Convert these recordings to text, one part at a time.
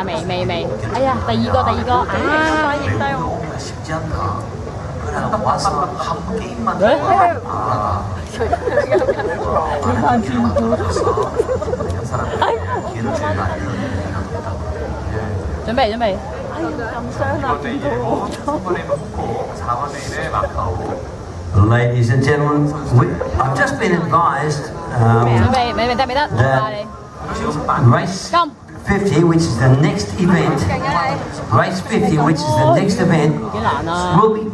啊，未。哎呀，第二個啊，影低我。準備。哎呀，咁傷啊！見到我。Ladies and gentlemen, I've just been advised that race 50, which is the next event, will be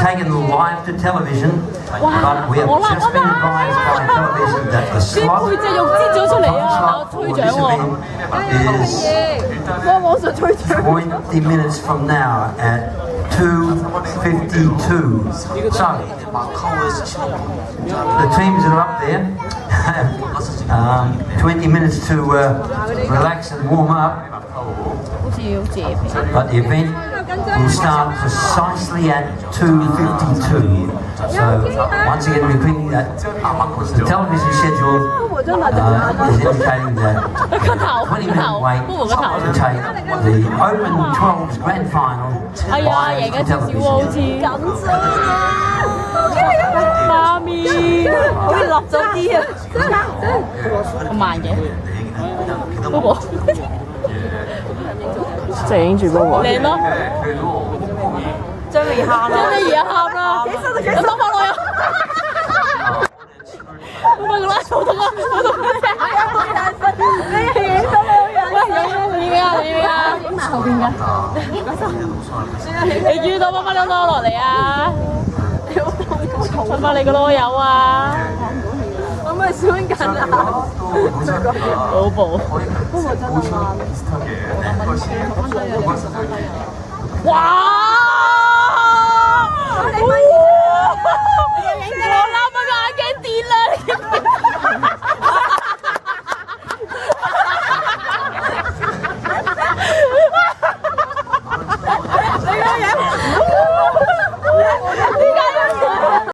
taken live to television, but we have just been advised by television that the slot is 20 minutes from now at 2:52. So, the teams that are up there have 20 minutes to relax and warm up. But the event will start precisely at 2:52. So, once again, repeating that, the television schedule is indicating that 20-minute wait to take the Open 12's grand final live to television. 媽咪，好似落咗啲啊！咁慢嘅，嗰個就影住嗰個靚咯，張美喊啦，有收翻我呀！唔係啦，好痛啊！你影到我樣，喂，影啊！影埋後邊㗎，你見到乜兩攞落嚟啊？揾翻你個囉柚啊！可唔可以少緊啊？好暴！不過真係慢。哇！